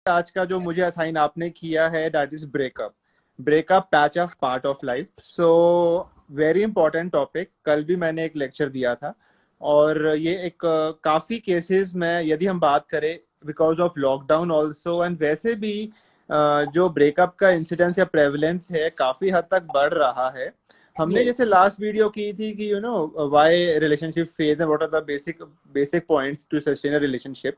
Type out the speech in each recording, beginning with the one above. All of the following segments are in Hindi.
आज का जो मुझे असाइन आपने किया है that is breakup. Breakup patch of part of life. So very important topic. कल भी मैंने एक लेक्चर दिया था और ये एक काफी केसेस में यदि हम बात करें because of lockdown also and वैसे भी जो ब्रेकअप का इंसिडेंस या प्रेवलेंस है काफी हद तक बढ़ रहा है। हमने जैसे लास्ट वीडियो की थी कि why relationship phase and what are the basic points to sustain a relationship.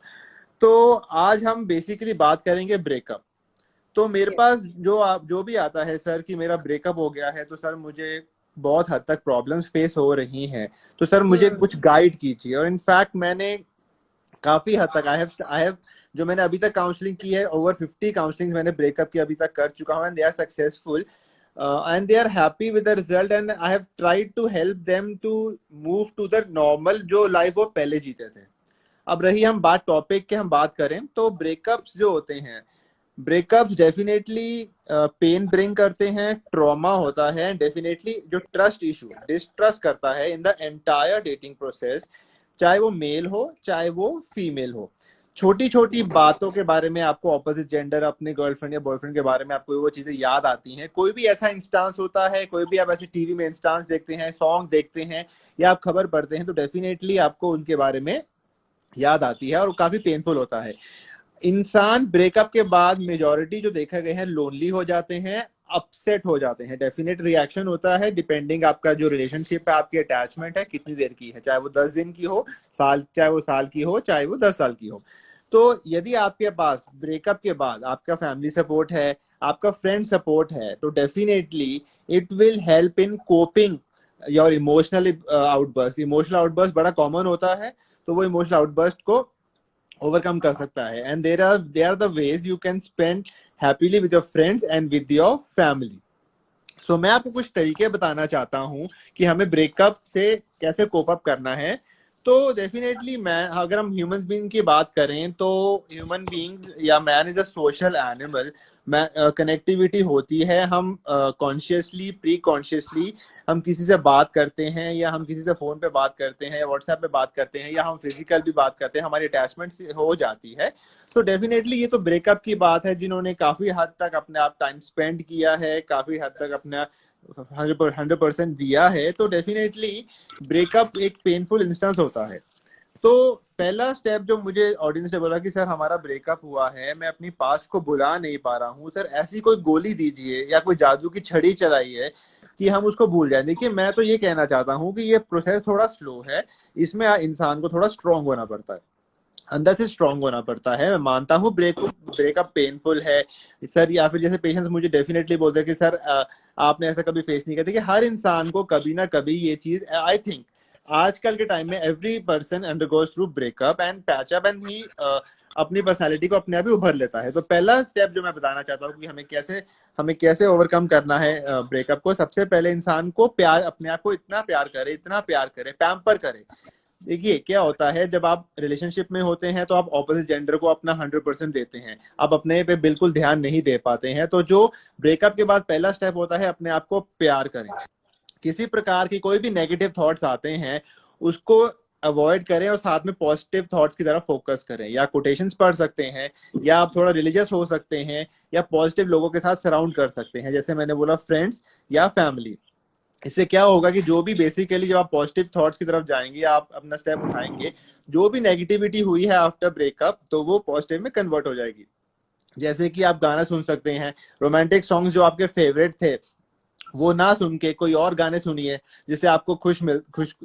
तो आज हम बेसिकली बात करेंगे ब्रेकअप। तो मेरे पास जो भी आता है सर कि मेरा ब्रेकअप हो गया है तो सर मुझे बहुत हद तक प्रॉब्लम्स फेस हो रही हैं, तो सर मुझे कुछ गाइड कीजिए। और इनफैक्ट मैंने काफी हद तक आई हैव जो मैंने अभी तक काउंसलिंग की है, ओवर 50 काउंसलिंग मैंने ब्रेकअप की अभी तक कर चुका हूँ and they are successful and they are happy with the result and I have tried to help them to move to the normal जो लाइफ वो पहले जीते थे। अब रही हम बात टॉपिक के, हम बात करें तो ब्रेकअप्स जो होते हैं, ब्रेकअप्स डेफिनेटली पेन ब्रिंग करते हैं, ट्रॉमा होता है, डेफिनेटली जो ट्रस्ट इशू डिस्ट्रस्ट करता है in the entire dating process, चाहे वो मेल हो चाहे वो फीमेल हो। छोटी छोटी बातों के बारे में आपको ऑपोजिट जेंडर अपने गर्लफ्रेंड या बॉयफ्रेंड के बारे में आपको वो चीजें याद आती हैं। कोई भी ऐसा इंस्टांस होता है, कोई भी आप ऐसे टीवी में इंस्टांस देखते हैं, सॉन्ग देखते हैं या आप खबर पढ़ते हैं तो डेफिनेटली आपको उनके बारे में याद आती है और काफी पेनफुल होता है। इंसान ब्रेकअप के बाद मेजॉरिटी जो देखा गया है लोनली हो जाते हैं, अपसेट हो जाते हैं। डेफिनेट रिएक्शन होता है डिपेंडिंग आपका जो रिलेशनशिप है, आपकी अटैचमेंट है कितनी देर की है, चाहे वो 10 दिन की हो, चाहे वो साल की हो, चाहे वो 10 साल की हो। तो यदि आपके पास ब्रेकअप के बाद आपका फैमिली सपोर्ट है, आपका फ्रेंड सपोर्ट है, तो definitely it will help in coping your emotional outburst. Emotional outburst बड़ा कॉमन होता है, तो वो इमोशनल आउटबर्स्ट को ओवरकम कर सकता है। And there are the ways you can spend happily with your friends and with your family. So मैं आपको कुछ तरीके बताना चाहता हूं कि हमें ब्रेकअप से कैसे कोप अप करना है। तो डेफिनेटली मैं अगर हम ह्यूमन बीइंग की बात करें तो ह्यूमन बीइंग्स या man is a social animal. Connectivity होती है, हम कॉन्शियसली प्री कॉन्शियसली हम किसी से बात करते हैं या हम किसी से फोन पे बात करते हैं या व्हाट्सएप पे बात करते हैं या हम फिजिकल भी बात करते हैं, हमारी अटैचमेंट हो जाती है। तो डेफिनेटली ये तो ब्रेकअप की बात है, जिन्होंने काफी हद तक अपने आप टाइम स्पेंड किया है, काफी हद तक अपना 100% दिया है, तो डेफिनेटली ब्रेकअप एक पेनफुल इंस्टेंस होता है। तो पहला स्टेप जो मुझे ऑडियंस ने बोला कि सर हमारा ब्रेकअप हुआ है, मैं अपनी पास्ट को भुला नहीं पा रहा हूँ, सर ऐसी कोई गोली दीजिए या कोई जादू की छड़ी चलाइए कि हम उसको भूल जाए। देखिए मैं तो ये कहना चाहता हूँ कि ये प्रोसेस थोड़ा स्लो है, इसमें इंसान को थोड़ा स्ट्रांग होना पड़ता है, अंदर से स्ट्रांग होना पड़ता है। मैं मानता हूँ ब्रेकअप पेनफुल है सर, या फिर जैसे पेशेंट्स मुझे डेफिनेटली बोलते हैं कि सर आपने ऐसा कभी फेस नहीं किया। देखिए हर इंसान को कभी ना कभी ये चीज, आई थिंक आजकल के टाइम में every person undergoes through breakup and patch up and he अपनी पर्सनालिटी को अपने आप ही उभर लेता है। तो पहला स्टेप जो मैं बताना चाहता हूँ कि हमें कैसे ओवरकम करना है ब्रेकअप को। सबसे पहले इंसान को प्यार, अपने आप को इतना प्यार करे, पैम्पर करे। देखिए क्या होता है, जब आप रिलेशनशिप में होते हैं तो आप ऑपोजिट जेंडर को अपना 100% देते हैं, आप अपने पे बिल्कुल ध्यान नहीं दे पाते हैं। तो जो ब्रेकअप के बाद पहला स्टेप होता है, अपने आप को प्यार करें। किसी प्रकार की कोई भी नेगेटिव थॉट्स आते हैं उसको अवॉइड करें और साथ में पॉजिटिव थॉट्स की तरफ फोकस करें। या कोटेशंस पढ़ सकते हैं, या आप थोड़ा रिलीजियस हो सकते हैं, या पॉजिटिव लोगों के साथ सराउंड कर सकते हैं, जैसे मैंने बोला फ्रेंड्स या फैमिली। इससे क्या होगा कि जो भी बेसिकली जब आप पॉजिटिव थॉट्स की तरफ जाएंगे, आप अपना स्टेप उठाएंगे, जो भी नेगेटिविटी हुई है आफ्टर ब्रेकअप तो वो पॉजिटिव में कन्वर्ट हो जाएगी। जैसे कि आप गाना सुन सकते हैं, रोमांटिक सॉन्ग्स जो आपके फेवरेट थे वो ना सुन के कोई और गाने सुनिए जिससे आपको खुश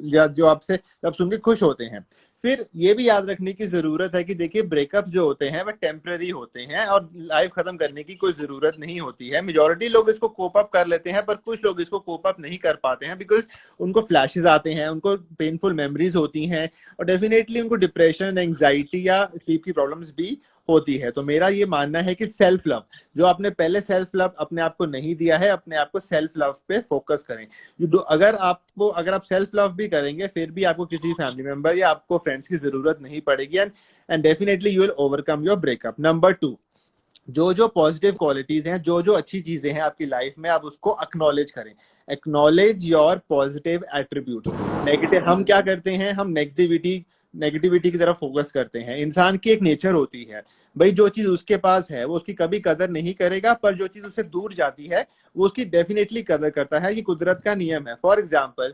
या जो आपसे जब सुन के खुश होते हैं। फिर ये भी याद रखने की जरूरत है कि देखिए ब्रेकअप जो होते हैं वह टेम्पररी होते हैं और लाइफ खत्म करने की कोई जरूरत नहीं होती है। मेजॉरिटी लोग इसको कोप अप कर लेते हैं, पर कुछ लोग इसको कोप अप नहीं कर पाते हैं बिकॉज उनको फ्लैशेस आते हैं, उनको पेनफुल मेमोरीज होती हैं और डेफिनेटली उनको डिप्रेशन, एंग्जाइटी या स्लीप की प्रॉब्लम्स भी होती है। तो मेरा ये मानना है कि सेल्फ लव, जो आपने पहले सेल्फ लव अपने आप को नहीं दिया है, अपने आप को सेल्फ लव पे फोकस करें। अगर आप सेल्फ लव भी करेंगे फिर भी आपको किसी फैमिली मेंबर या आपको फ्रेंड्स की जरूरत नहीं पड़ेगी and definitely you will overcome your breakup. Number 2, जो पॉजिटिव क्वालिटीज हैं, जो अच्छी चीजें हैं आपकी लाइफ में, आप उसको एक्नॉलेज करें। Acknowledge your positive attribute. Negative हम क्या करते हैं, हम नेगेटिविटी की तरफ फोकस करते हैं। इंसान की एक नेचर होती है, भाई जो चीज उसके पास है वो उसकी कभी कदर नहीं करेगा, पर जो चीज उससे दूर जाती है वो उसकी डेफिनेटली कदर करता है। ये कुदरत का नियम है। फॉर एग्जाम्पल,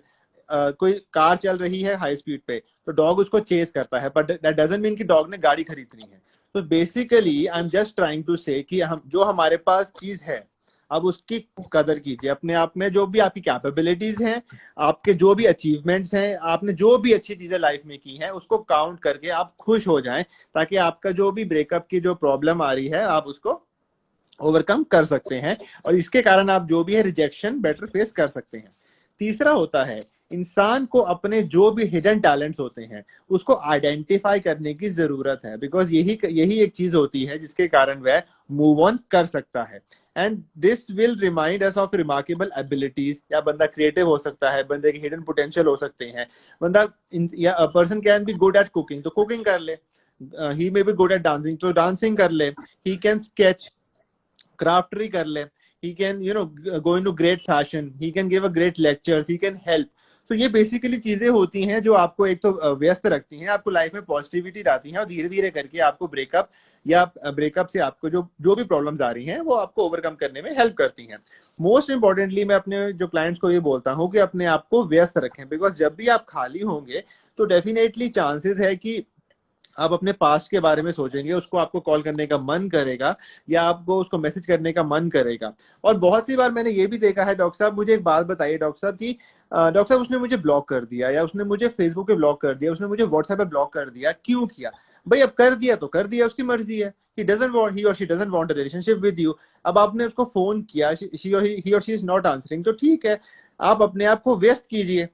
कोई कार चल रही है हाई स्पीड पे, तो डॉग उसको चेस करता है, बट दैट डजंट मीन कि डॉग ने गाड़ी खरीदनी है। तो basically I am just trying to say कि हम जो हमारे पास चीज है, अब उसकी कदर कीजिए। अपने आप में जो भी आपकी कैपेबिलिटीज हैं, आपके जो भी अचीवमेंट्स हैं, आपने जो भी अच्छी चीजें लाइफ में की हैं, उसको काउंट करके आप खुश हो जाएं, ताकि आपका जो भी ब्रेकअप की जो प्रॉब्लम आ रही है आप उसको ओवरकम कर सकते हैं, और इसके कारण आप जो भी है रिजेक्शन बेटर फेस कर सकते हैं। तीसरा होता है, इंसान को अपने जो भी हिडन टैलेंट्स होते हैं उसको आइडेंटिफाई करने की जरूरत है, बिकॉज यही यही एक चीज होती है जिसके कारण वह मूव ऑन कर सकता है। And this will remind us of remarkable abilities. या बंदा क्रिएटिव हो सकता है, बंदे के हिडन पोटेंशियल हो सकते हैं। बंदा या a person can be good at cooking, तो कुकिंग कर ले। He may be good at dancing, तो डांसिंग कर ले। ही कैन स्केच, क्राफ्टरी कर ले। He can go into great fashion, he can give a great lectures, he can help. तो ये बेसिकली चीजें होती हैं जो आपको एक तो व्यस्त रखती हैं, आपको लाइफ में पॉजिटिविटी लाती हैं, और धीरे धीरे करके आपको ब्रेकअप या ब्रेकअप से आपको जो जो भी प्रॉब्लम्स आ रही हैं वो आपको ओवरकम करने में हेल्प करती हैं। मोस्ट इंपॉर्टेंटली मैं अपने जो क्लाइंट्स को ये बोलता हूँ कि अपने आप को व्यस्त रखें, बिकॉज जब भी आप खाली होंगे तो डेफिनेटली चांसेस है कि आप अपने पास्ट के बारे में सोचेंगे, उसको आपको कॉल करने का मन करेगा, या आपको उसको मैसेज करने का मन करेगा। और बहुत सी बार मैंने ये भी देखा है, डॉक्टर साहब मुझे एक बात बताइए डॉक्टर साहब की, डॉक्टर साहब उसने मुझे ब्लॉक कर दिया, या उसने मुझे फेसबुक पे ब्लॉक कर दिया, उसने मुझे व्हाट्सएप पे ब्लॉक कर दिया, क्यों किया? भाई अब कर दिया तो कर दिया, उसकी मर्जी है। ही और she doesn't want a relationship with you. अब आपने उसको फोन किया, ही और शी इज नॉट आंसरिंग, तो ठीक है, आप अपने आप को व्यस्त कीजिए।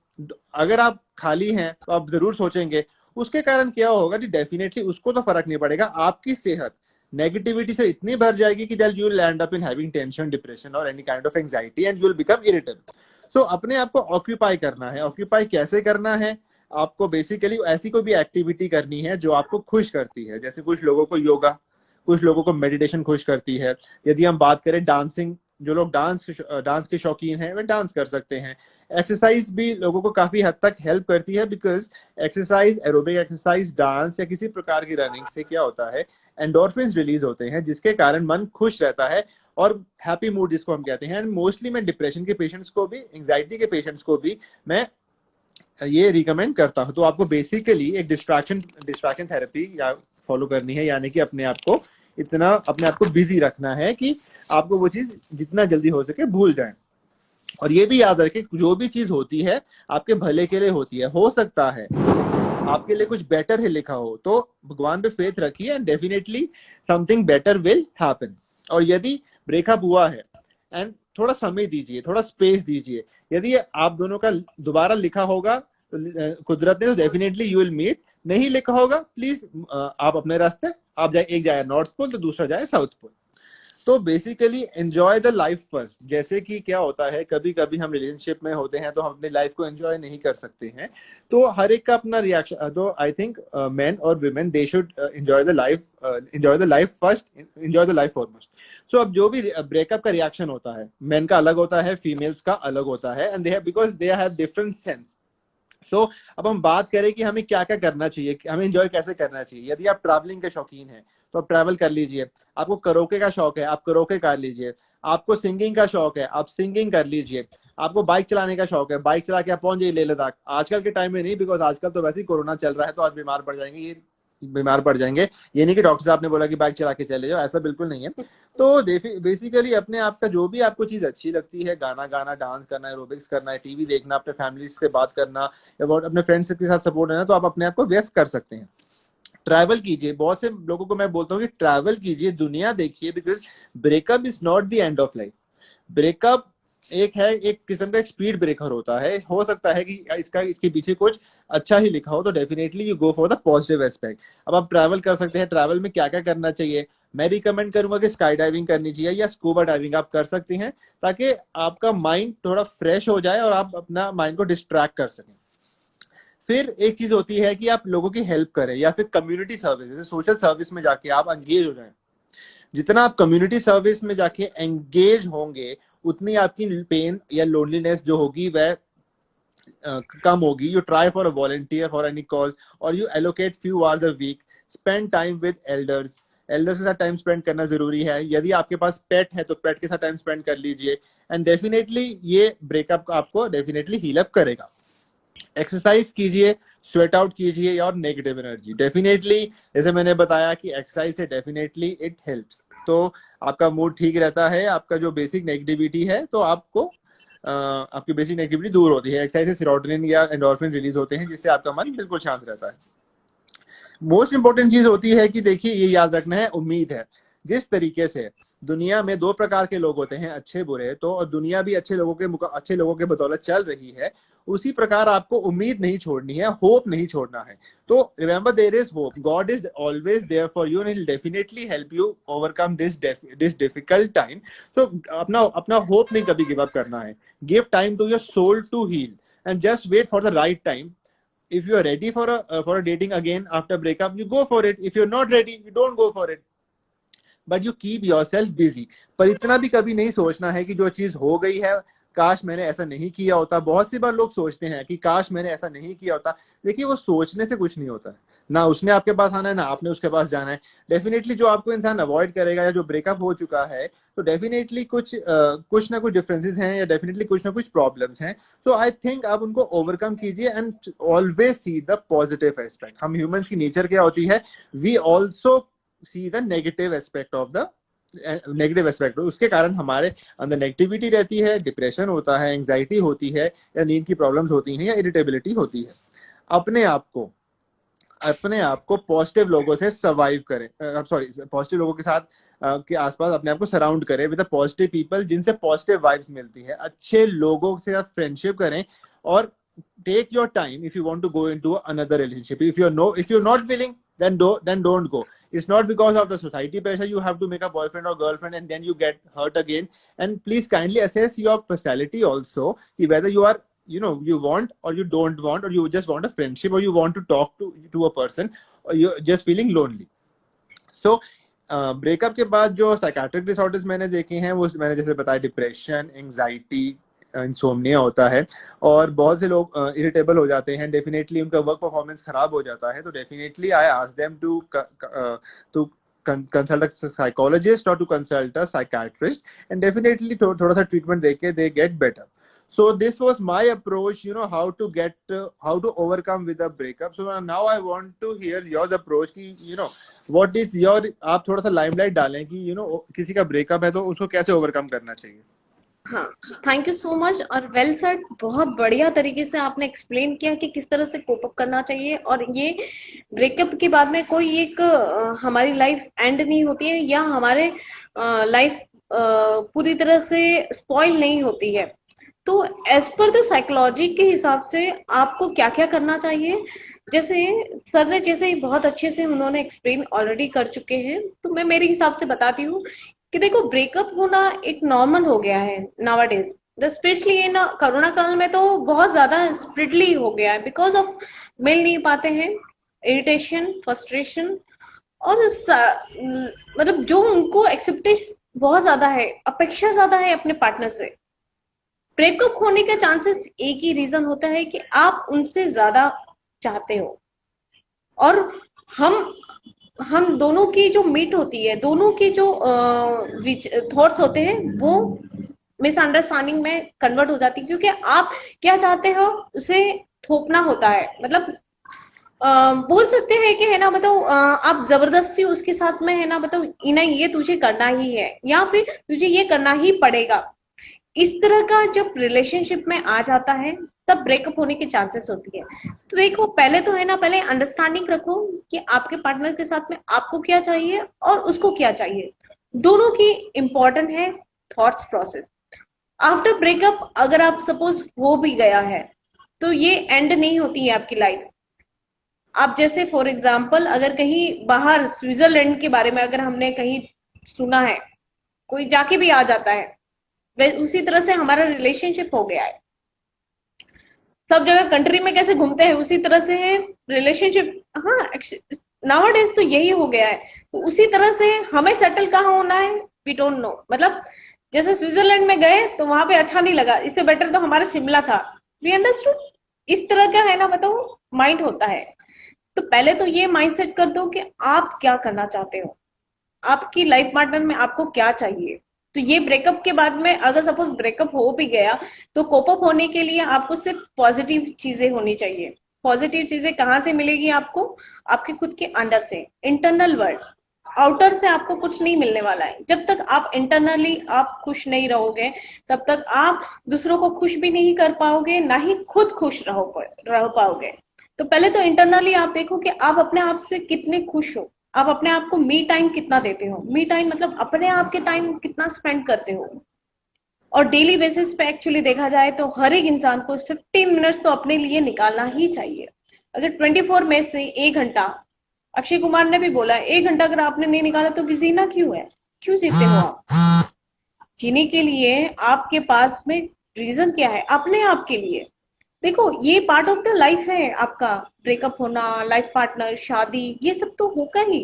अगर आप खाली हैं तो आप जरूर सोचेंगे। उसके कारण क्या होगा कि डेफिनेटली उसको तो फर्क नहीं पड़ेगा, आपकी सेहत नेगेटिविटी से इतनी भर जाएगी कि that you will end up in having tension, depression और any kind of anxiety, and you will become irritable. So अपने आप को ऑक्यूपाई करना है। ऑक्यूपाई कैसे करना है? आपको बेसिकली ऐसी कोई भी एक्टिविटी करनी है जो आपको खुश करती है। जैसे कुछ लोगों को योगा, कुछ लोगों को मेडिटेशन खुश करती है। यदि हम बात करें डांसिंग, जो लोग डांस के शौकीन हैं वे डांस कर सकते हैं। एक्सरसाइज भी लोगों को काफी हद तक हेल्प करती है, because exercise, aerobic exercise, dance या किसी प्रकार की रनिंग से क्या होता है, एंडोर्फिन्स रिलीज होते हैं, जिसके कारण मन खुश रहता है और हैप्पी मूड जिसको हम कहते हैं। एंड मोस्टली मैं डिप्रेशन के पेशेंट्स को भी, एंग्जाइटी के पेशेंट्स को भी मैं ये रिकमेंड करता हूँ। तो आपको बेसिकली एक डिस्ट्रैक्शन थेरेपी या फॉलो करनी है, यानी कि अपने आप को बिजी रखना है कि आपको वो चीज जितना जल्दी हो सके भूल जाए। और ये भी याद रखें, जो भी चीज होती है आपके भले के लिए होती है। हो सकता है आपके लिए कुछ बेटर है लिखा हो, तो भगवान पे फेथ रखिए and definitely something better will happen. और यदि ब्रेकअप हुआ है, एंड थोड़ा समय दीजिए, थोड़ा स्पेस दीजिए। यदि आप दोनों का दोबारा लिखा होगा तो कुदरत ने, तो डेफिनेटली यू विल मीट। नहीं लिखा होगा, प्लीज आप अपने रास्ते, आप जाए, एक जाए नॉर्थ पोल तो दूसरा जाए साउथ पोल। तो basically enjoy the life first. जैसे कि क्या होता है, कभी कभी हम रिलेशनशिप में होते हैं तो हम अपनी लाइफ को एंजॉय नहीं कर सकते हैं, तो हर एक का अपना रिएक्शन। तो आई थिंक मेन और women they should enjoy the life first, enjoy the life foremost. So अब जो भी ब्रेकअप का रिएक्शन होता है, मेन का अलग होता है, फीमेल्स का अलग होता है, and they have, because they have different sense. So अब हम बात करें कि हमें क्या क्या करना चाहिए, हमें एंजॉय कैसे करना चाहिए। यदि आप ट्रैवलिंग के शौकीन हैं तो आप ट्रैवल कर लीजिए। आपको करोके का शौक है, आप करोके कर लीजिए। आपको सिंगिंग का शौक है, आप सिंगिंग कर लीजिए। आपको बाइक चलाने का शौक है, बाइक चला के आप पहुंच जाइए लेह लद्दाख। आजकल के टाइम में नहीं, बिकॉज आजकल तो वैसे ही कोरोना चल रहा है, तो आज बीमार पड़ जाएंगे। ये नहीं कि डॉक्टर साहब ने बोला कि बाइक चला के चले जाओ, ऐसा बिल्कुल नहीं है। तो बेसिकली अपने आप का जो भी आपको चीज अच्छी लगती है, गाना गाना, डांस करना, एरोबिक्स करना है, टीवी देखना, अपने फैमिली से बात करना, या अपने फ्रेंड्स के साथ सपोर्ट लेना, तो आप अपने आप को व्यस्त कर सकते हैं। ट्रैवल कीजिए। बहुत से लोगों को मैं बोलता हूँ कि ट्रैवल कीजिए, दुनिया देखिए, because breakup is not the end of life. Breakup एक किस्म का एक स्पीड ब्रेकर होता है। हो सकता है कि इसके पीछे कुछ अच्छा ही लिखा हो, तो definitely you go for the positive aspect. अब आप ट्रैवल कर सकते हैं। ट्रैवल में क्या क्या करना चाहिए, मैं रिकमेंड करूंगा कि स्काई डाइविंग करनी चाहिए या स्कूबा डाइविंग आप कर सकते हैं, ताकि आपका माइंड थोड़ा फ्रेश हो जाए और आप अपना माइंड को डिस्ट्रैक्ट कर सकें। फिर एक चीज होती है कि आप लोगों की हेल्प करें, या फिर कम्युनिटी सर्विस, जैसे सोशल सर्विस में जाके आप एंगेज हो जाएं। जितना आप कम्युनिटी सर्विस में जाके एंगेज होंगे, उतनी आपकी पेन या लोनलीनेस जो होगी वह कम होगी। You try for a volunteer for any cause, और you allocate few hours a week, spend time with elders, elders के साथ टाइम स्पेंड करना जरूरी है। यदि आपके पास पेट है तो पेट के साथ टाइम स्पेंड कर लीजिए, एंड डेफिनेटली ये ब्रेकअप आपको डेफिनेटली हील अप करेगा। एक्सरसाइज कीजिए, स्वेट आउट कीजिए, और नेगेटिव एनर्जी डेफिनेटली, जैसे मैंने बताया कि एक्सरसाइज से डेफिनेटली इट हेल्प्स, तो आपका मूड ठीक रहता है, आपका जो बेसिक नेगेटिविटी है तो आपको आपकी बेसिक नेगेटिविटी दूर होती है। एक्सरसाइज से सेरोटोनिन या एंडोर्फिन रिलीज होते हैं, जिससे आपका मन बिल्कुल शांत रहता है। मोस्ट इंपॉर्टेंट चीज होती है कि देखिए, ये याद रखना है, उम्मीद है। जिस तरीके से दुनिया में दो प्रकार के लोग होते हैं, अच्छे बुरे, तो और दुनिया भी अच्छे लोगों के बदौलत चल रही है, उसी प्रकार आपको उम्मीद नहीं छोड़नी है, होप नहीं छोड़ना है। तो remember, there is hope, God is always there for you, and will definitely help you overcome this difficult time. तो अपना अपना होप नहीं कभी गिव अप करना है। Give time to your soul to heal, and just wait for the right time. If you are ready for a dating again after breakup, you go for it. If you're not ready, you don't go for it. But you keep yourself busy. पर इतना भी कभी नहीं सोचना है कि जो चीज हो गई है, काश मैंने ऐसा नहीं किया होता। बहुत सी बार लोग सोचते हैं कि काश मैंने ऐसा नहीं किया होता। देखिए, वो सोचने से कुछ नहीं होता है। ना उसने आपके पास आना है, ना आपने उसके पास जाना है। डेफिनेटली जो आपको इंसान अवॉइड करेगा, या जो ब्रेकअप हो चुका है, तो डेफिनेटली कुछ ना कुछ डिफरेंसेस हैं, या डेफिनेटली कुछ ना कुछ प्रॉब्लम्स हैं। तो आई थिंक आप उनको ओवरकम कीजिए, and always see the positive aspect. हम ह्यूमंस की नेचर क्या होती है, we also see the negative aspect of the negative aspect. उसके कारण हमारे अंदर नेगेटिविटी रहती है, डिप्रेशन होता है, एंग्जाइटी होती है, या नींद की प्रॉब्लम्स होती हैं, या इरिटेबिलिटी होती है। अपने आप को पॉजिटिव लोगों से सर्वाइव करें, पॉजिटिव लोगों के साथ के आसपास अपने आप को सराउंड करें विद पॉजिटिव पीपल, जिनसे पॉजिटिव वाइब्स मिलती है। अच्छे लोगों के साथ फ्रेंडशिप करें, और take your time if you want to go into another relationship. If you're not willing, then don't go. It's not because of the society pressure you have to make a boyfriend or girlfriend and then you get hurt again. And please kindly assess your personality also, whether you are, you want or you don't want, or you just want a friendship, or you want to talk to a person, or you're just feeling lonely. So breakup के बाद जो साइकाट्रिक डिसऑर्डर्स मैंने देखे हैं, वो मैंने जैसे बताया, डिप्रेशन, एंग्जाइटी, इंसोम्निया होता है, और बहुत से लोग इरिटेबल हो जाते हैं। डेफिनेटली उनका वर्क परफॉर्मेंस खराब हो जाता है। तो definitely I ask them to consult a psychologist or to consult a psychiatrist, and definitely थोड़ा सा ट्रीटमेंट देके they get better. So this was my approach, how to overcome with a breakup. So now I want to hear your approach कि what is your, आप थोड़ा सा लाइमलाइट डालें कि किसी का ब्रेकअप है तो उसको कैसे ओवरकम करना चाहिए। हाँ, थैंक यू सो मच और वेल सेड। बहुत बढ़िया तरीके से आपने एक्सप्लेन किया कि किस तरह से कोप अप करना चाहिए। और ये ब्रेकअप के बाद में कोई एक हमारी लाइफ एंड नहीं होती है, या हमारे लाइफ पूरी तरह से स्पॉइल नहीं होती है। तो एज पर द साइकोलॉजी के हिसाब से आपको क्या क्या करना चाहिए, जैसे सर ने जैसे बहुत अच्छे से उन्होंने एक्सप्लेन ऑलरेडी कर चुके हैं, तो मैं मेरे हिसाब से बताती हूँ कि देखो, ब्रेकअप होना एक नॉर्मल हो गया है नावाडेज, स्पेशली इन कोरोना काल में तो बहुत ज्यादा स्प्रिडली हो गया है, बिकॉज ऑफ मिल नहीं पाते हैं, इरिटेशन, फ्रस्ट्रेशन, और मतलब जो उनको एक्सेप्टेंस बहुत ज्यादा है, अपेक्षा ज्यादा है अपने पार्टनर से। ब्रेकअप होने का चांसेस एक ही रीजन होता है कि आप उनसे ज्यादा चाहते हो, और हम दोनों की जो मीट होती है, दोनों की जो थॉट्स होते हैं, वो मिसअंडरस्टैंडिंग में कन्वर्ट हो जाती है, क्योंकि आप क्या चाहते हो उसे थोपना होता है। मतलब बोल सकते हैं कि है ना, मतलब आप जबरदस्ती उसके साथ में है ना, मतलब इन्हें ये तुझे करना ही है, या फिर तुझे ये करना ही पड़ेगा। इस तरह का जब रिलेशनशिप में आ जाता है, तब ब्रेकअप होने के चांसेस होती है। तो देखो, पहले तो है ना, पहले अंडरस्टैंडिंग रखो कि आपके पार्टनर के साथ में आपको क्या चाहिए और उसको क्या चाहिए। दोनों की इंपॉर्टेंट है थॉट्स प्रोसेस। आफ्टर ब्रेकअप अगर आप सपोज हो भी गया है, तो ये एंड नहीं होती है आपकी लाइफ। आप जैसे फॉर एग्जाम्पल, अगर कहीं बाहर स्विट्जरलैंड के बारे में अगर हमने कहीं सुना है, कोई जाके भी आ जाता है, उसी तरह से हमारा रिलेशनशिप हो गया है। सब जगह कंट्री में कैसे घूमते हैं, उसी तरह से है रिलेशनशिप। हाँ, नाउअडेज तो यही हो गया है। तो उसी तरह से हमें सेटल कहाँ होना है, वी डोंट नो। मतलब जैसे स्विट्जरलैंड में गए तो वहां पे अच्छा नहीं लगा, इससे बेटर तो हमारा शिमला था। We understood. इस तरह का है ना, बताओ, माइंड होता है। तो पहले तो ये माइंड सेट कर दो कि आप क्या करना चाहते हो। आपकी लाइफ पार्टनर में आपको क्या चाहिए। तो ये ब्रेकअप के बाद में अगर सपोज ब्रेकअप हो भी गया तो कोप अप होने के लिए आपको सिर्फ पॉजिटिव चीजें होनी चाहिए। पॉजिटिव चीजें कहाँ से मिलेगी आपको? आपके खुद के अंदर से, इंटरनल वर्ल्ड। आउटर से आपको कुछ नहीं मिलने वाला है। जब तक आप इंटरनली आप खुश नहीं रहोगे तब तक आप दूसरों को खुश भी नहीं कर पाओगे, ना ही खुद खुश रह पाओगे। तो पहले तो इंटरनली आप देखो कि आप अपने आप से कितने खुश हो। आप अपने आप को मी टाइम कितना देते हो। मी टाइम मतलब अपने आप के टाइम कितना स्पेंड करते हो। और डेली बेसिस पे एक्चुअली देखा जाए तो हर एक इंसान को 15 मिनट्स तो अपने लिए निकालना ही चाहिए। अगर 24 में से 1 घंटा, अक्षय कुमार ने भी बोला 1 घंटा अगर आपने नहीं निकाला तो जीना क्यों है? क्यों जीते हो आप? जीने के लिए आपके पास में रीजन क्या है? अपने आप के लिए। देखो ये पार्ट ऑफ द लाइफ है आपका। ब्रेकअप होना, लाइफ पार्टनर, शादी, ये सब तो होगा ही।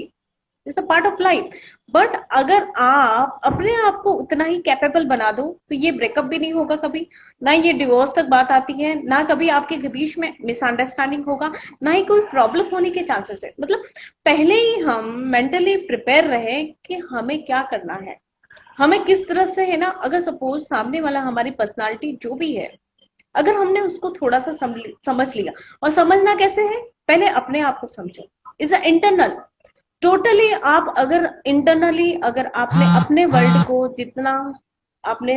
It's a part of life. But अगर आप अपने आप को उतना ही कैपेबल बना दो तो ये ब्रेकअप भी नहीं होगा कभी, ना ये डिवोर्स तक बात आती है, ना कभी आपके बीच में मिसअंडरस्टैंडिंग होगा, ना ही कोई प्रॉब्लम होने के चांसेस है। मतलब पहले ही हम मेंटली प्रिपेयर रहे कि हमें क्या करना है, हमें किस तरह से, है ना। अगर सपोज सामने वाला हमारी पर्सनालिटी जो भी है, अगर हमने उसको थोड़ा सा समझ लिया, और समझना कैसे है? पहले अपने आप को समझो। इज अ इंटरनल, टोटली आप अगर इंटरनली अगर आपने अपने वर्ल्ड को जितना आपने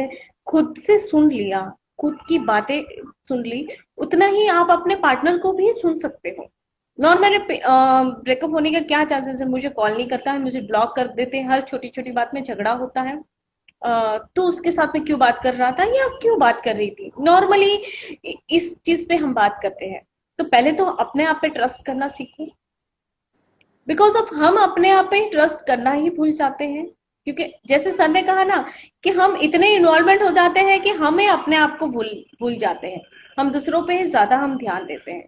खुद से सुन लिया, खुद की बातें सुन ली, उतना ही आप अपने पार्टनर को भी सुन सकते हो। नॉर्मली ब्रेकअप होने का क्या चांसेस है? मुझे कॉल नहीं करता है, मुझे ब्लॉक कर देते हैं, हर छोटी छोटी बात में झगड़ा होता है। तो उसके साथ में क्यों बात कर रहा था या क्यों बात कर रही थी, नॉर्मली इस चीज पे हम बात करते हैं। तो पहले तो अपने आप पे ट्रस्ट करना सीखो। बिकॉज ऑफ हम अपने आप पे ट्रस्ट करना ही भूल जाते हैं। क्योंकि जैसे सर ने कहा ना कि हम इतने इन्वॉल्वमेंट हो जाते हैं कि हमें अपने आप को भूल भूल जाते हैं। हम दूसरों पे ज्यादा हम ध्यान देते हैं।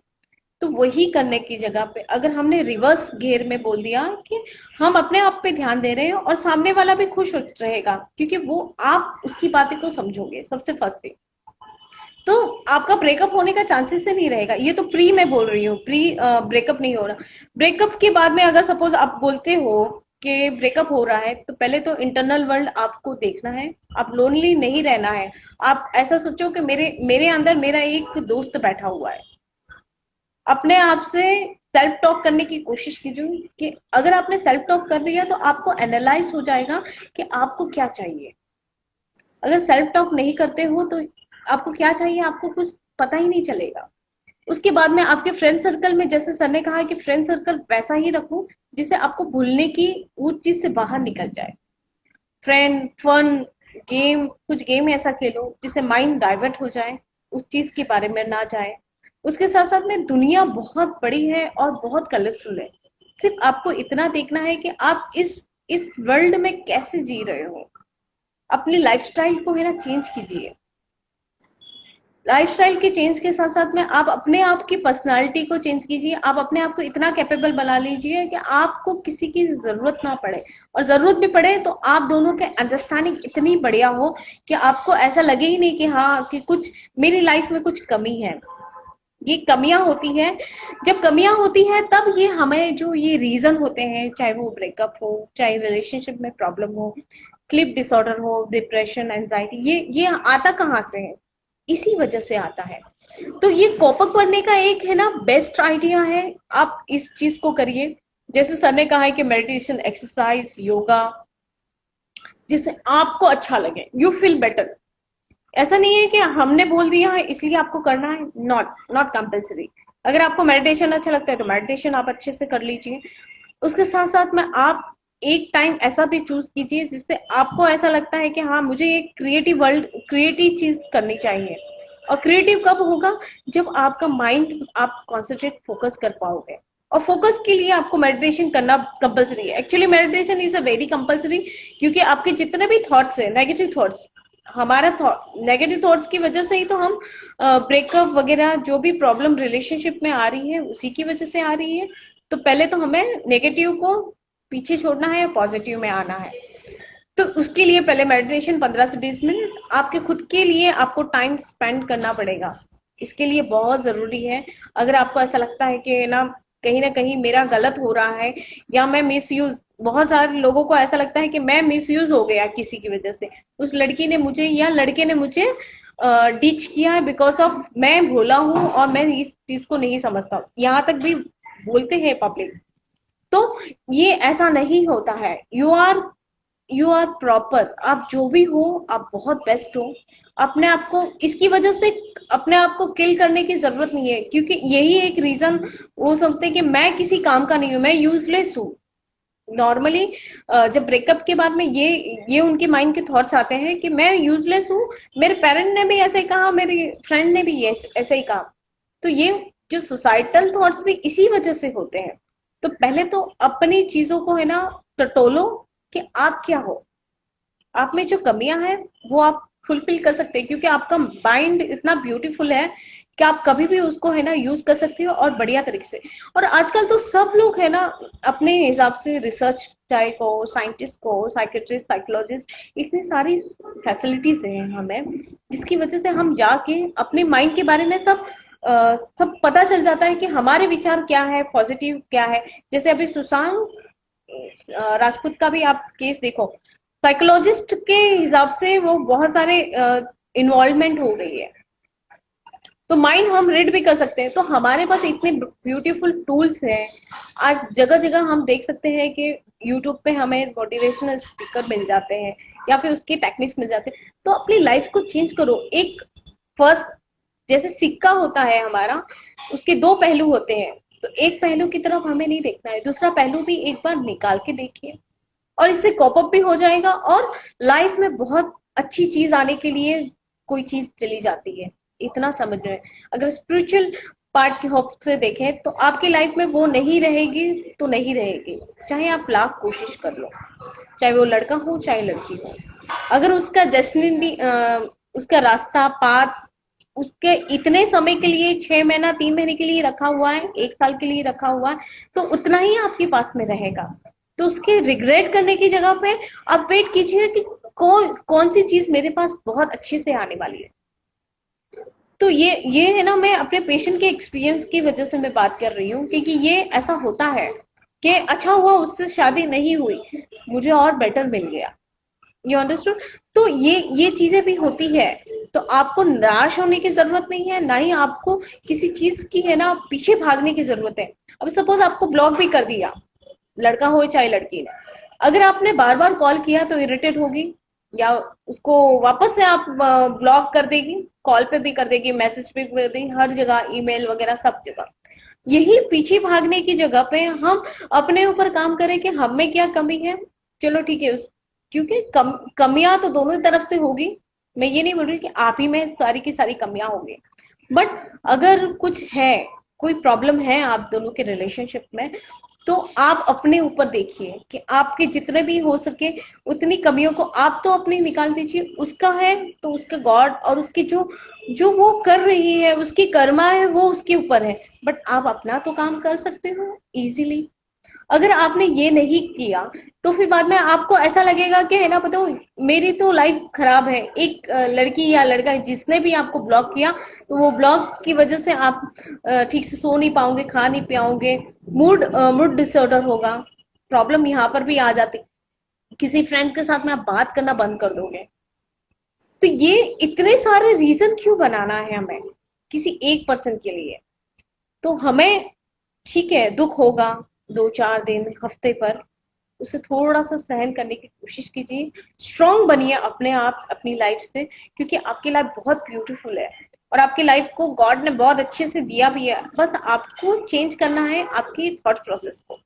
तो वही करने की जगह पे अगर हमने रिवर्स गियर में बोल दिया कि हम अपने आप पे ध्यान दे रहे हैं, और सामने वाला भी खुश रहेगा क्योंकि वो आप उसकी बातें को समझोगे सबसे फर्स्ट थिंग, तो आपका ब्रेकअप होने का चांसेस ही नहीं रहेगा। ये तो प्री मैं बोल रही हूँ, प्री ब्रेकअप नहीं हो रहा। ब्रेकअप के बाद में अगर सपोज आप बोलते हो कि ब्रेकअप हो रहा है, तो पहले तो इंटरनल वर्ल्ड आपको देखना है। आप लोनली नहीं रहना है। आप ऐसा सोचो कि मेरे मेरे अंदर मेरा एक दोस्त बैठा हुआ है। अपने आप से सेल्फ टॉक करने की कोशिश कीजिए कि अगर आपने सेल्फ टॉक कर लिया तो आपको एनालाइज हो जाएगा कि आपको क्या चाहिए। अगर सेल्फ टॉक नहीं करते हो तो आपको क्या चाहिए आपको कुछ पता ही नहीं चलेगा। उसके बाद में आपके फ्रेंड सर्कल में, जैसे सर ने कहा कि फ्रेंड सर्कल वैसा ही रखो जिसे आपको भूलने की, वो चीज से बाहर निकल जाए। फ्रेंड, फन, गेम, कुछ गेम ऐसा खेलो जिससे माइंड डाइवर्ट हो जाए, उस चीज के बारे में ना जाए। उसके साथ साथ में दुनिया बहुत बड़ी है और बहुत कलरफुल है। सिर्फ आपको इतना देखना है कि आप इस वर्ल्ड में कैसे जी रहे हो। अपनी लाइफस्टाइल को है ना चेंज कीजिए। लाइफस्टाइल के चेंज के साथ साथ में आप अपने आप की पर्सनालिटी को चेंज कीजिए। आप अपने आप को इतना कैपेबल बना लीजिए कि आपको किसी की जरूरत ना पड़े, और जरूरत भी पड़े तो आप दोनों के अंडरस्टैंडिंग इतनी बढ़िया हो कि आपको ऐसा लगे ही नहीं कि हाँ कि कुछ मेरी लाइफ में कुछ कमी है। ये कमियां होती है। जब कमियां होती है तब ये हमें जो ये रीजन होते हैं, चाहे वो ब्रेकअप हो, चाहे रिलेशनशिप में प्रॉब्लम हो, स्लीप डिसऑर्डर हो, डिप्रेशन, एंजाइटी, ये आता कहाँ से है? इसी वजह से आता है। तो ये कोप अप करने का एक है ना बेस्ट आइडिया है। आप इस चीज को करिए। जैसे सर ने कहा है कि मेडिटेशन, एक्सरसाइज, योगा, जिससे आपको अच्छा लगे, यू फील बेटर। ऐसा नहीं है कि हमने बोल दिया है इसलिए आपको करना है, नॉट नॉट कंपल्सरी। अगर आपको मेडिटेशन अच्छा लगता है तो मेडिटेशन आप अच्छे से कर लीजिए। उसके साथ साथ में आप एक टाइम ऐसा भी चूज कीजिए जिससे आपको ऐसा लगता है कि हाँ मुझे एक क्रिएटिव वर्ल्ड, क्रिएटिव चीज करनी चाहिए। और क्रिएटिव कब होगा? जब आपका माइंड, आप कॉन्सेंट्रेट फोकस कर पाओगे। और फोकस के लिए आपको मेडिटेशन करना कंपलसरी है। Actually meditation is a very compulsory, क्योंकि आपके जितने भी थॉट्स है, नेगेटिव थॉट्स, हमारा नेगेटिव थॉट्स की वजह से ही तो हम ब्रेकअप वगैरह जो भी प्रॉब्लम रिलेशनशिप में आ रही है उसी की वजह से आ रही है। तो पहले तो हमें नेगेटिव को पीछे छोड़ना है, पॉजिटिव में आना है। तो उसके लिए पहले मेडिटेशन 15 से 20 मिनट आपके खुद के लिए आपको टाइम स्पेंड करना पड़ेगा। इसके लिए बहुत जरूरी है। अगर आपको ऐसा लगता है कि ना कहीं ना कहीं मेरा गलत हो रहा है, या मैं मिस यूज, बहुत सारे लोगों को ऐसा लगता है कि मैं मिस यूज हो गया किसी की वजह से, उस लड़की ने मुझे या लड़के ने मुझे डिच किया है बिकॉज ऑफ मैं भोला हूँ और मैं इस चीज को नहीं समझता हूँ, यहाँ तक भी बोलते हैं पब्लिक। तो ये ऐसा नहीं होता है। यू आर प्रॉपर, आप जो भी हो, आप बहुत बेस्ट हो। अपने आप को इसकी वजह से अपने आप को किल करने की जरूरत नहीं है, क्योंकि यही एक रीजन वो समझते हैं कि मैं किसी काम का नहीं हूं, मैं यूजलेस हूँ। नॉर्मली जब ब्रेकअप के बाद में ये उनके माइंड के थॉट्स आते हैं कि मैं यूजलेस हूँ, मेरे पेरेंट ने भी ऐसे कहा, मेरी फ्रेंड ने भी ऐसे ही कहा। तो ये जो सोसाइटल थॉट्स भी इसी वजह से होते हैं। तो पहले तो अपनी चीजों को है ना टटोलो कि आप क्या हो, आप में जो कमियां हैं वो आप फुलफिल कर सकते हैं, क्योंकि आपका माइंड इतना ब्यूटीफुल है कि आप कभी भी उसको है ना यूज कर सकते हो और बढ़िया तरीके से। और आजकल तो सब लोग है ना अपने हिसाब से रिसर्च, चाहे को साइंटिस्ट को साइकेट्रिस्ट साइकोलॉजिस्ट, इतनी सारी फैसिलिटीज हैं हमें, जिसकी वजह से हम जाके अपने माइंड के बारे में सब पता चल जाता है कि हमारे विचार क्या है, पॉजिटिव क्या है। जैसे अभी सुशांत राजपूत का भी आप केस देखो, साइकोलॉजिस्ट के हिसाब से वो बहुत सारे इन्वॉल्वमेंट हो गई है। तो माइंड हम रीड भी कर सकते हैं, तो हमारे पास इतने ब्यूटीफुल टूल्स हैं। आज जगह जगह हम देख सकते हैं कि यूट्यूब पे हमें मोटिवेशनल स्पीकर मिल जाते हैं या फिर उसके टेक्निक्स मिल जाते हैं। तो अपनी लाइफ को चेंज करो। एक फर्स्ट, जैसे सिक्का होता है हमारा, उसके दो पहलू होते हैं, तो एक पहलू की तरफ हमें नहीं देखना है, दूसरा पहलू भी एक बार निकाल के देखिए, और इससे कॉप अप भी हो जाएगा, और लाइफ में बहुत अच्छी चीज आने के लिए कोई चीज चली जाती है, इतना समझ रहे हैं। अगर स्पिरिचुअल पार्ट की होप से देखें तो आपकी लाइफ में वो नहीं रहेगी तो नहीं रहेगी, चाहे आप लाख कोशिश कर लो, चाहे वो लड़का हो चाहे लड़की हो। अगर उसका डेस्टिनी, उसका रास्ता पाथ उसके इतने समय के लिए, 6 महीना 3 महीने के लिए रखा हुआ है, 1 साल के लिए रखा हुआ है, तो उतना ही आपके पास में रहेगा। तो उसके रिग्रेट करने की जगह पे आप वेट कीजिए कि कौन कौन सी चीज मेरे पास बहुत अच्छे से आने वाली है। तो ये है ना, मैं अपने पेशेंट के एक्सपीरियंस की वजह से मैं बात कर रही हूँ, क्योंकि ये ऐसा होता है कि अच्छा हुआ उससे शादी नहीं हुई, मुझे और बेटर मिल गया। You understood. तो ये चीजें भी होती है। तो आपको निराश होने की जरूरत नहीं है, ना ही आपको किसी चीज की है ना पीछे भागने की जरूरत है। अब सपोज आपको ब्लॉक भी कर दिया, लड़का हो चाहे लड़की ने, अगर आपने बार बार कॉल किया तो इरिटेट होगी, या उसको वापस से आप ब्लॉक कर देगी, कॉल पे भी कर देगी, मैसेज पे भी कर देगी, हर जगह ईमेल वगैरह सब जगह। यही पीछे भागने की जगह पे हम अपने ऊपर काम करें कि हम में क्या कमी है। चलो ठीक है, उस क्योंकि कमियां तो दोनों तरफ से होगी, मैं ये नहीं बोल रही कि आप ही में सारी की सारी कमियां होंगी, बट अगर कुछ है, कोई प्रॉब्लम है आप दोनों के रिलेशनशिप में, तो आप अपने ऊपर देखिए कि आपके जितने भी हो सके उतनी कमियों को आप तो अपनी निकाल दीजिए, उसका है तो उसका गॉड और उसकी जो जो वो कर रही है उसकी कर्मा है, वो उसके ऊपर है, बट आप अपना तो काम कर सकते हो इजीली। अगर आपने ये नहीं किया तो फिर बाद में आपको ऐसा लगेगा कि है ना, पता मेरी तो लाइफ खराब है। एक लड़की या लड़का जिसने भी आपको ब्लॉक किया, तो वो ब्लॉक की वजह से आप ठीक से सो नहीं पाओगे, खा नहीं पाओगे, मूड डिसऑर्डर होगा, प्रॉब्लम यहाँ पर भी आ जाती, किसी फ्रेंड्स के साथ में आप बात करना बंद कर दोगे। तो ये इतने सारे रीजन क्यों बनाना है हमें किसी एक पर्सन के लिए? तो हमें, ठीक है दुख होगा 2 4 दिन हफ्ते पर, उसे थोड़ा सा सहन करने की कोशिश कीजिए, स्ट्रांग बनिए अपने आप अपनी लाइफ से, क्योंकि आपकी लाइफ बहुत ब्यूटीफुल है और आपकी लाइफ को गॉड ने बहुत अच्छे से दिया भी है, बस आपको चेंज करना है आपकी थॉट प्रोसेस को।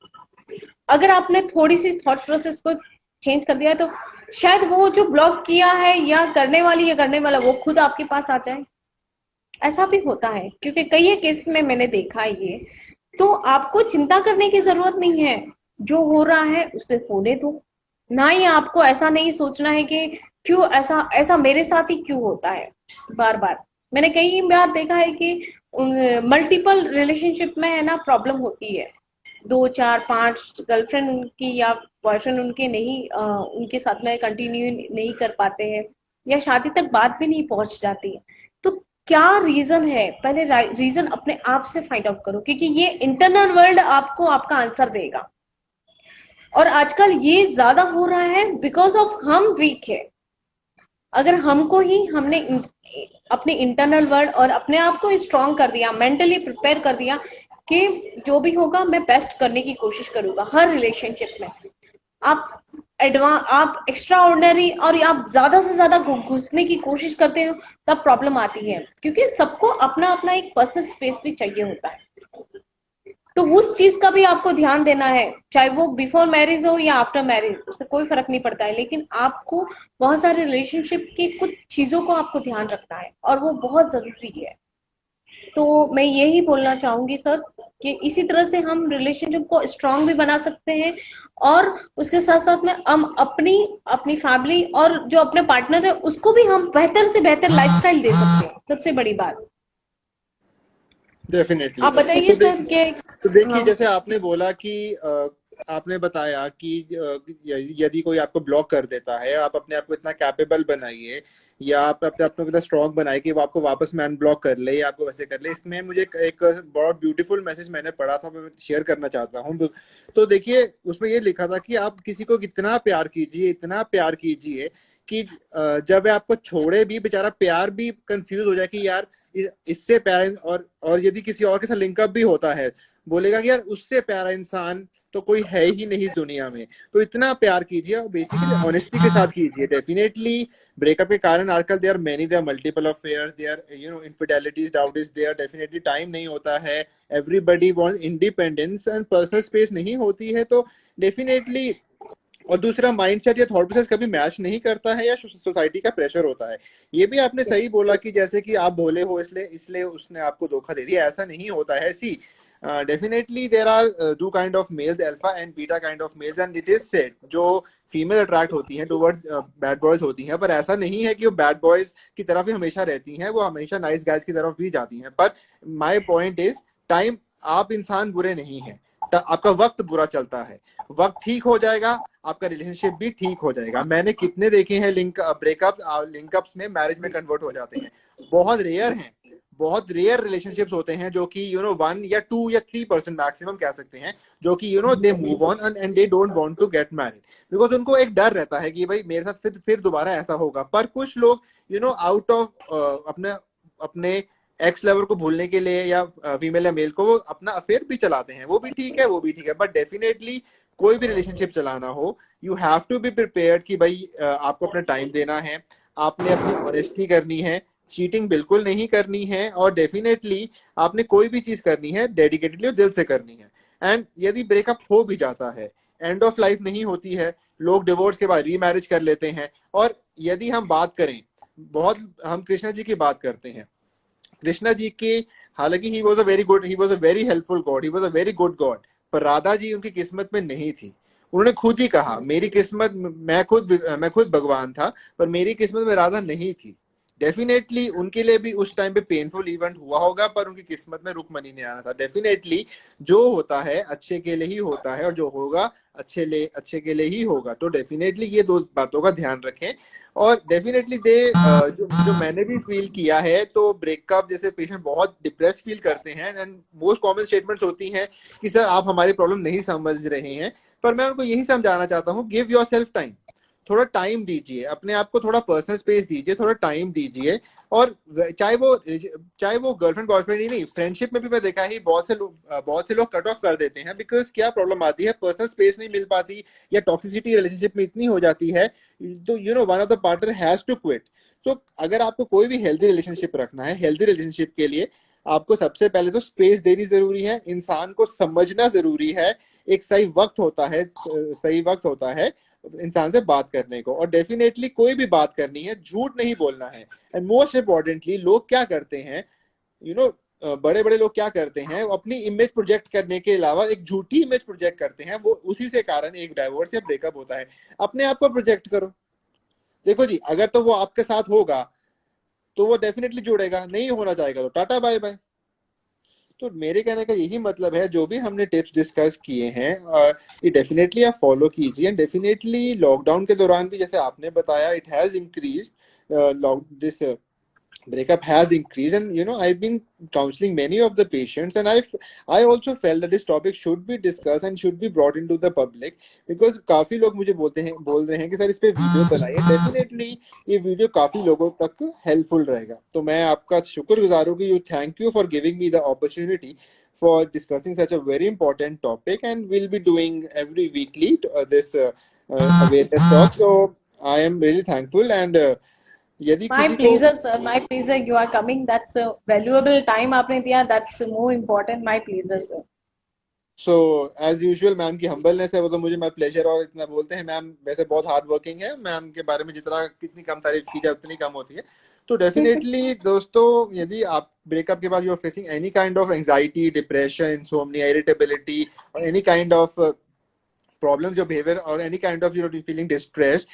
अगर आपने थोड़ी सी थॉट प्रोसेस को चेंज कर दिया है, तो शायद वो जो ब्लॉक किया है या करने वाली या करने वाला वो खुद आपके पास आ जाए। ऐसा भी होता है, क्योंकि कई केस में मैंने देखा है ये। तो आपको चिंता करने की जरूरत नहीं है, जो हो रहा है उसे होने दो। ना ही आपको ऐसा नहीं सोचना है कि क्यों ऐसा ऐसा मेरे साथ ही क्यों होता है बार बार। मैंने कई बार देखा है कि मल्टीपल रिलेशनशिप में है ना प्रॉब्लम होती है, 2 4 5 गर्लफ्रेंड उनकी या बॉयफ्रेंड उनके नहीं उनके साथ में कंटिन्यू नहीं कर पाते हैं, या शादी तक बात भी नहीं पहुंच जाती है। तो क्या रीजन है, पहले रीजन अपने आप से फाइंड आउट करो, क्योंकि ये इंटरनल वर्ल्ड आपको आपका आंसर देगा। और आजकल ये ज्यादा हो रहा है बिकॉज ऑफ हम वीक है। अगर हमको ही हमने अपने इंटरनल वर्ल्ड और अपने आप को स्ट्रांग कर दिया, मेंटली प्रिपेयर कर दिया कि जो भी होगा मैं बेस्ट करने की कोशिश करूंगा हर रिलेशनशिप में, आप आप एक्स्ट्रा ऑर्डिनरी और आप ज्यादा से ज्यादा घुसने की कोशिश करते हो, तब प्रॉब्लम आती है, क्योंकि सबको अपना अपना एक पर्सनल स्पेस भी चाहिए होता है। तो उस चीज का भी आपको ध्यान देना है, चाहे वो बिफोर मैरिज हो या आफ्टर मैरिज, उससे कोई फर्क नहीं पड़ता है, लेकिन आपको बहुत सारे रिलेशनशिप की कुछ चीजों को आपको ध्यान रखना है और वो बहुत जरूरी है। तो मैं यही बोलना चाहूंगी सर कि इसी तरह से हम रिलेशनशिप को स्ट्रांग भी बना सकते हैं, और उसके साथ साथ में हम अपनी अपनी फैमिली और जो अपने पार्टनर है उसको भी हम बेहतर से बेहतर लाइफस्टाइल दे सकते हैं, सबसे बड़ी बात। डेफिनेटली। आप बताइए तो सर कि तो देखिए, हाँ। जैसे आपने बोला कि आपने बताया कि यदि कोई आपको ब्लॉक कर देता है, आप अपने आप को इतना कैपेबल बनाइए या आप अपने आप को इतना स्ट्रांग बनाए कि वो आपको वापस मैन ब्लॉक कर ले या आपको वैसे कर ले। इसमें मुझे एक बहुत ब्यूटीफुल मैसेज मैंने पढ़ा था, मैं शेयर करना चाहता हूँ। तो देखिए, उसमें ये लिखा था कि आप किसी को कितना प्यार कीजिए, इतना प्यार कीजिए कि जब वह आपको छोड़े भी, बेचारा प्यार भी कंफ्यूज हो जाए कि यार इससे प्यार, और यदि किसी और के साथ लिंकअप भी होता है, बोलेगा कि यार उससे प्यारा इंसान तो कोई है ही नहीं इस दुनिया में। तो इतना प्यार कीजिए और बेसिकली ऑनेस्टी के साथ कीजिए। डेफिनेटली ब्रेकअप के कारण आजकल there multiple affairs, there infidelities, doubts, there definitely time नहीं होता है। Everybody wants independence and personal space नहीं होती है। तो डेफिनेटली, और दूसरा माइंडसेट या थॉट प्रोसेस कभी मैच नहीं करता है या सोसाइटी का प्रेशर होता है। ये भी आपने सही बोला कि जैसे कि आप भोले हो इसलिए इसलिए उसने आपको धोखा दे दिया, ऐसा नहीं होता है। See definitely there are two kind of males, alpha and beta kind of males, and it is said जो फीमेल अट्रैक्ट होती हैं टुवर्ड्स बैड बॉयज होती हैं, पर ऐसा नहीं है कि वो बैड बॉयज की तरफ ही हमेशा रहती हैं, वो हमेशा नाइस गाइज की तरफ भी जाती हैं। पर माई पॉइंट इज, टाइम, आप इंसान बुरे नहीं हैं, आपका वक्त बुरा चलता है, वक्त ठीक हो जाएगा, आपका रिलेशनशिप भी ठीक हो जाएगा। मैंने कितने देखे हैं ब्रेकअप लिंकअप्स में मैरिज में कन्वर्ट हो जाते हैं। बहुत रेयर हैं, बहुत रेयर रिलेशनशिप्स होते हैं जो कि 1 या 2 या 3% मैक्सिमम कह सकते हैं, जो कि they move on and they don't want to get married, because उनको एक डर रहता है कि भाई मेरे साथ फिर दोबारा ऐसा होगा। पर कुछ लोग आउट ऑफ अपने अपने एक्स लवर को भूलने के लिए या फीमेल या मेल को वो अपना अफेयर भी चलाते हैं, वो भी ठीक है, वो भी ठीक है। बट डेफिनेटली कोई भी रिलेशनशिप चलाना हो, you have to be prepared कि भाई आपको अपना टाइम देना है, आपने अपनी ऑनेस्टी करनी है, चीटिंग बिल्कुल नहीं करनी है, और डेफिनेटली आपने कोई भी चीज करनी है डेडिकेटेडली और दिल से करनी है। एंड यदि ब्रेकअप हो भी जाता है, एंड ऑफ लाइफ नहीं होती है, लोग डिवोर्स के बाद रीमैरिज कर लेते हैं। और यदि हम बात करें, बहुत हम कृष्णा जी की बात करते हैं, कृष्णा जी के, हालांकि he was a very helpful God, he was a very good God, पर राधा जी उनकी किस्मत में नहीं थी। उन्होंने खुद ही कहा, मेरी किस्मत, मैं खुद भगवान था, पर मेरी किस्मत में राधा नहीं थी। डेफिनेटली उनके लिए भी उस टाइम पे पेनफुल इवेंट हुआ होगा, पर उनकी किस्मत में रुकमनी नहीं आना था। डेफिनेटली जो होता है अच्छे के लिए ही होता है, और जो होगा अच्छे के लिए ही होगा। तो डेफिनेटली ये दो बातों का ध्यान रखें। और डेफिनेटली जो मैंने भी फील किया है, तो ब्रेकअप जैसे पेशेंट बहुत डिप्रेस फील करते हैं, एंड मोस्ट कॉमन स्टेटमेंट्स होती हैं कि सर आप हमारी प्रॉब्लम नहीं समझ रहे हैं। पर मैं उनको यही समझाना चाहता हूँ, गिव योर सेल्फ टाइम, थोड़ा टाइम दीजिए अपने आप को, थोड़ा पर्सनल स्पेस दीजिए, थोड़ा टाइम दीजिए। और चाहे वो गर्लफ्रेंड बॉयफ्रेंड ही नहीं, फ्रेंडशिप में भी मैं देखा है बहुत से लोग कट ऑफ कर देते हैं, बिकॉज क्या प्रॉब्लम आती है, पर्सनल स्पेस नहीं मिल पाती, या टॉक्सिसिटी रिलेशनशिप में इतनी हो जाती है, तो one of the partner has to quit. तो अगर आपको कोई भी हेल्दी रिलेशनशिप रखना है, हेल्दी रिलेशनशिप के लिए आपको सबसे पहले तो स्पेस देनी जरूरी है, इंसान को समझना जरूरी है। एक सही वक्त होता है इंसान से बात करने को, और डेफिनेटली कोई भी बात करनी है, झूठ नहीं बोलना है। एंड मोस्ट इंपॉर्टेंटली, लोग क्या करते हैं, यू नो बड़े बड़े लोग क्या करते हैं, वो अपनी इमेज प्रोजेक्ट करने के अलावा एक झूठी इमेज प्रोजेक्ट करते हैं, वो उसी से कारण एक डाइवोर्स या ब्रेकअप होता है। अपने आप को प्रोजेक्ट करो। देखो जी, अगर तो वो आपके साथ होगा तो वो डेफिनेटली जुड़ेगा, नहीं होना चाहेगा तो टाटा बाय बाय। तो मेरे कहने का यही मतलब है, जो भी हमने टिप्स डिस्कस किए हैं ये डेफिनेटली आप फॉलो कीजिए। डेफिनेटली लॉकडाउन के दौरान भी, जैसे आपने बताया, it has increase this breakup has increased, and I've been counseling many of the patients, and I also felt that this topic should be discussed and should be brought into the public, because काफी लोग मुझे बोल रहे हैं कि सर इस पे वीडियो बनाइए। डेफिनेटली ये वीडियो काफी लोगों तक हेल्पफुल रहेगा। तो मैं आपका शुक्रगुजार हूँ कि thank you for giving me the opportunity for discussing such a very important topic, and we'll be doing every weekly this awareness talk. So I am really thankful, and यदि My किसी को pleasure, sir. My pleasure. You are coming. That's a valuable time आपने दिया. That's more important. My pleasure, sir. So as usual ma'am की हम्बलनेस है, वो तो मुझे माय प्लेजर, और इतना बोलते हैं मैम वैसे बहुत हार्ड वर्किंग है। मैम के बारे में जितना कितनी कम तारीफ की जाए उतनी कम होती है। तो डेफिनेटली दोस्तों, यदि आप ब्रेकअप के बाद you are facing any kind of anxiety, depression, insomnia, irritability, और any kind of problems your behavior, or any kind of feeling distressed,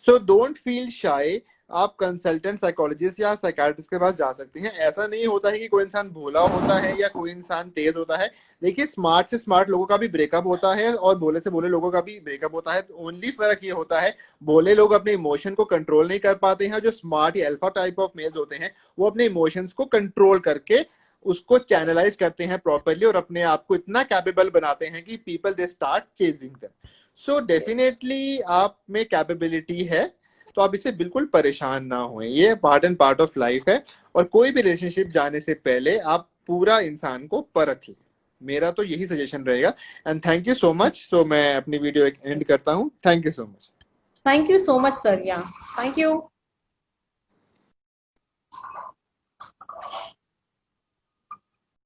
so don't feel shy। आप कंसल्टेंट साइकोलॉजिस्ट या साइकाट्रिस्ट के पास जा सकते हैं। ऐसा नहीं होता है कि कोई इंसान भोला होता है या कोई इंसान तेज होता है। देखिए, स्मार्ट से स्मार्ट लोगों का भी ब्रेकअप होता है और भोले से भोले लोगों का भी ब्रेकअप होता है। ओनली फर्क ये होता है, भोले लोग अपने इमोशन को कंट्रोल नहीं कर पाते हैं, जो स्मार्ट या अल्फा टाइप ऑफ मेल्स होते हैं वो अपने इमोशंस को कंट्रोल करके उसको चैनलाइज करते हैं प्रॉपरली, और अपने आप को इतना कैपेबल बनाते हैं कि people they start chasing them. So definitely आप में कैपेबिलिटी है, तो आप इससे बिल्कुल परेशान ना हों। ये part and part of life है, और कोई भी रिलेशनशिप जाने से पहले आप पूरा इंसान को परख लें। मेरा तो यही सजेशन रहेगा। And thank you so much. तो मैं अपनी वीडियो एंड करता हूँ। Thank you so much. Thank you so much, sir. Yeah. Thank you.